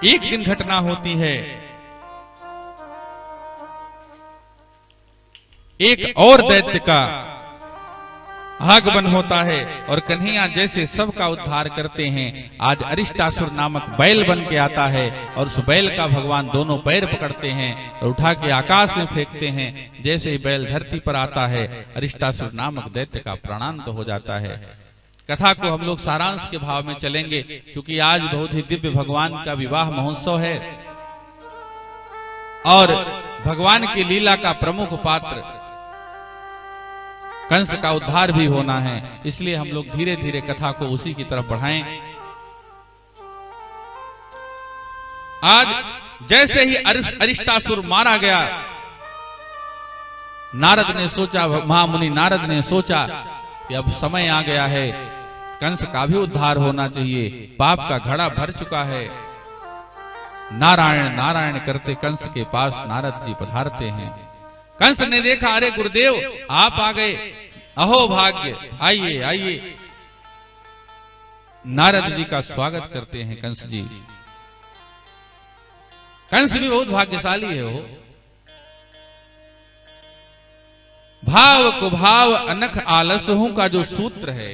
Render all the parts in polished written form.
एक दिन घटना होती है, एक और दैत्य का आगमन होता है और कन्हैया जैसे सबका उद्धार करते हैं। आज अरिष्टासुर नामक बैल बन के आता है और उस बैल का भगवान दोनों पैर पकड़ते हैं और उठा के आकाश में फेंकते हैं। जैसे ही बैल धरती पर आता है, अरिष्टासुर नामक दैत्य का प्राणांत हो जाता है। कथा को हम लोग सारांश के भाव में चलेंगे, क्योंकि आज बहुत ही दिव्य भगवान का विवाह महोत्सव है और भगवान की लीला का प्रमुख पात्र कंस का उद्धार भी होना है। इसलिए हम लोग धीरे धीरे कथा को उसी की तरफ बढ़ाएं। आज जैसे ही अरिष्टासुर मारा गया, नारद ने सोचा, महामुनि नारद ने सोचा कि अब समय आ गया है, कंस का भी उद्धार होना चाहिए, पाप का घड़ा भर चुका है। नारायण नारायण करते कंस के पास नारद जी पधारते हैं। कंस ने देखा, अरे गुरुदेव आप आ गए, अहो भाग्य, आइए आइए। नारद जी का स्वागत करते हैं कंस जी। कंस भी बहुत भाग्यशाली है। हो भाव को भाव अनख आलस हूं का जो सूत्र है,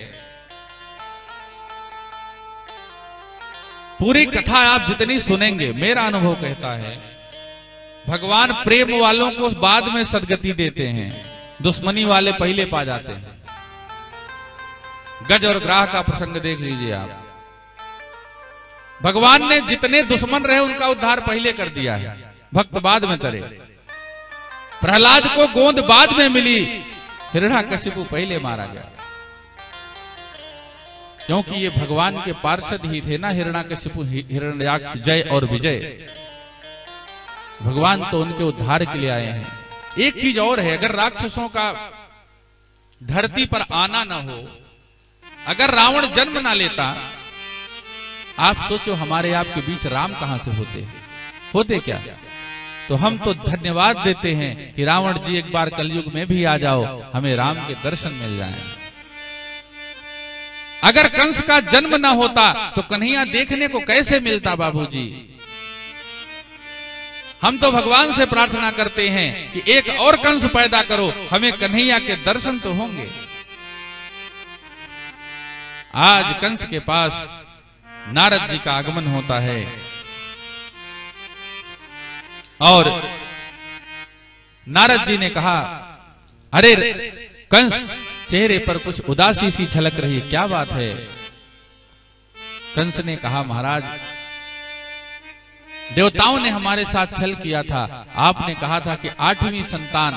पूरी कथा आप जितनी सुनेंगे, मेरा अनुभव कहता है भगवान प्रेम वालों को बाद में सदगति देते हैं, दुश्मनी वाले पहले पा जाते हैं। गज और ग्राह का प्रसंग देख लीजिए आप। भगवान ने जितने दुश्मन रहे उनका उद्धार पहले कर दिया है, भक्त बाद में तरे। प्रहलाद को गोंद बाद में मिली, हिरण्याकशिपु पहले मारा गया, क्योंकि ये भगवान के पार्षद ही थे ना, हिरण्याकशिपु, हिरण्याक्ष, जय और विजय। भगवान तो उनके उद्धार के लिए आए हैं। एक चीज और है, अगर राक्षसों का धरती पर आना न हो, अगर रावण जन्म ना लेता, आप सोचो हमारे आपके बीच राम कहां से होते क्या? तो हम तो धन्यवाद देते हैं कि रावण जी एक बार कलयुग में भी आ जाओ, हमें राम के दर्शन मिल जाएं। अगर कंस का जन्म ना होता तो कन्हैया देखने को कैसे मिलता बाबूजी? हम तो भगवान से प्रार्थना करते हैं कि एक और कंस पैदा करो, हमें कन्हैया के दर्शन तो होंगे। आज कंस के पास नारद जी का आगमन होता है और नारद जी ने कहा, अरे कंस, चेहरे पर कुछ उदासी सी झलक रही है, क्या बात है? कंस ने कहा, महाराज देवताओं ने हमारे साथ छल किया था। आपने कहा था कि 8वीं संतान,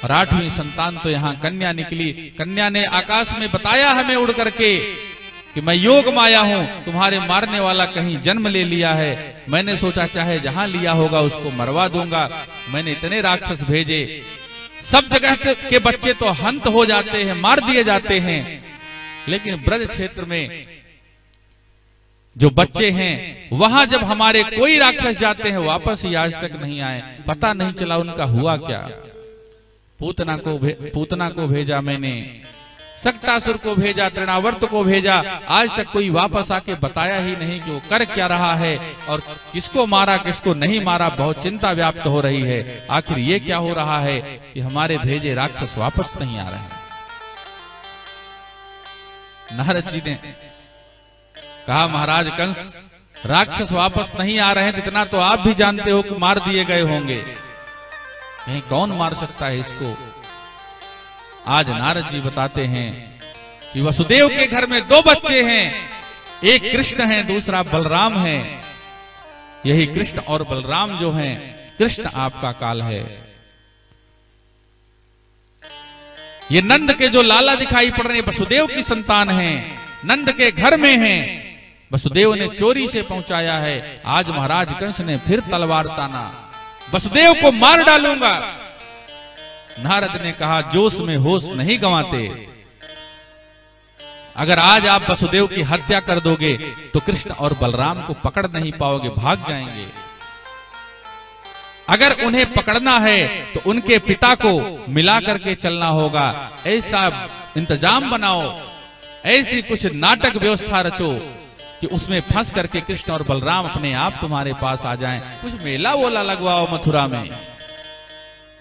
और 8वीं संतान तो यहाँ कन्या निकली। कन्या ने आकाश में बताया हमें उड़ करके कि मैं योग माया हूँ, तुम्हारे मारने वाला कहीं जन्म ले लिया है। मैंने सोचा चाहे जहां लिया होगा उसको मरवा दूंगा। मैंने इतने राक्षस भेजे, सब जगह के बच्चे तो हंत हो जाते हैं, मार दिए जाते हैं, लेकिन ब्रज क्षेत्र में जो बच्चे हैं वहां जब हमारे कोई राक्षस जाते हैं वापस ही आज तक नहीं आए। पता नहीं चला उनका हुआ क्या। पूतना को भेजा मैंने, सक्तासुर को भेजा, तृणावर्त को भेजा, आज तक कोई वापस आके बताया ही नहीं कि वो कर क्या रहा है और किसको मारा किसको नहीं मारा। बहुत चिंता व्याप्त हो रही है, आखिर ये क्या हो रहा है कि हमारे भेजे राक्षस वापस नहीं आ रहे हैं। नारद जी ने कहा, महाराज कंस, राक्षस वापस नहीं आ रहे हैं, इतना तो आप भी जानते हो कि मार दिए गए होंगे। कहीं कौन मार सकता है इसको? आज नारद जी बताते हैं कि वसुदेव के घर में 2 बच्चे हैं, एक कृष्ण है, दूसरा बलराम है। यही कृष्ण और बलराम जो हैं, कृष्ण आपका काल है। ये नंद के जो लाला दिखाई पड़ रहे हैं वसुदेव की संतान हैं, नंद के घर में हैं। वसुदेव ने चोरी से पहुंचाया है, आज महाराज कंस ने फिर तलवार ताना, वसुदेव को मार डालूंगा। नारद ने कहा, जोश में होश नहीं गंवाते। अगर आज आप वसुदेव की हत्या कर दोगे तो कृष्ण और बलराम को पकड़ नहीं पाओगे, भाग जाएंगे। अगर उन्हें पकड़ना है तो उनके पिता को मिला करके चलना होगा। ऐसा इंतजाम बनाओ, ऐसी कुछ नाटक व्यवस्था रचो कि उसमें फंस करके कृष्ण और बलराम अपने आप तुम्हारे पास आ जाएं। कुछ मेला वोला लगवाओ मथुरा में।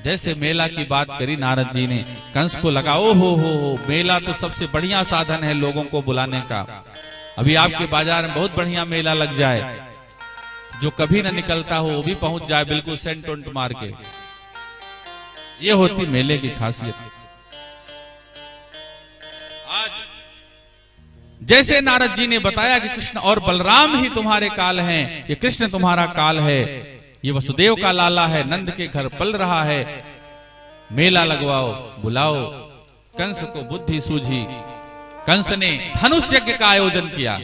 जैसे मेला की बात करी नारद जी ने, कंस को लगा ओ हो, मेला तो सबसे बढ़िया साधन है लोगों को बुलाने का। अभी आपके बाजार में बहुत बढ़िया मेला लग जाए, जो कभी न निकलता हो वो भी पहुंच जाए बिल्कुल सेंट उंट मार के। ये होती मेले की खासियत। आज जैसे नारद जी ने बताया कि कृष्ण और बलराम ही तुम्हारे काल हैं, ये कृष्ण तुम्हारा काल है, ये वसुदेव का लाला है, नंद के घर पल रहा है, मेला लगवाओ, बुलाओ। कंस को बुद्धि सूझी, कंस ने धनुष यज्ञ का आयोजन किया।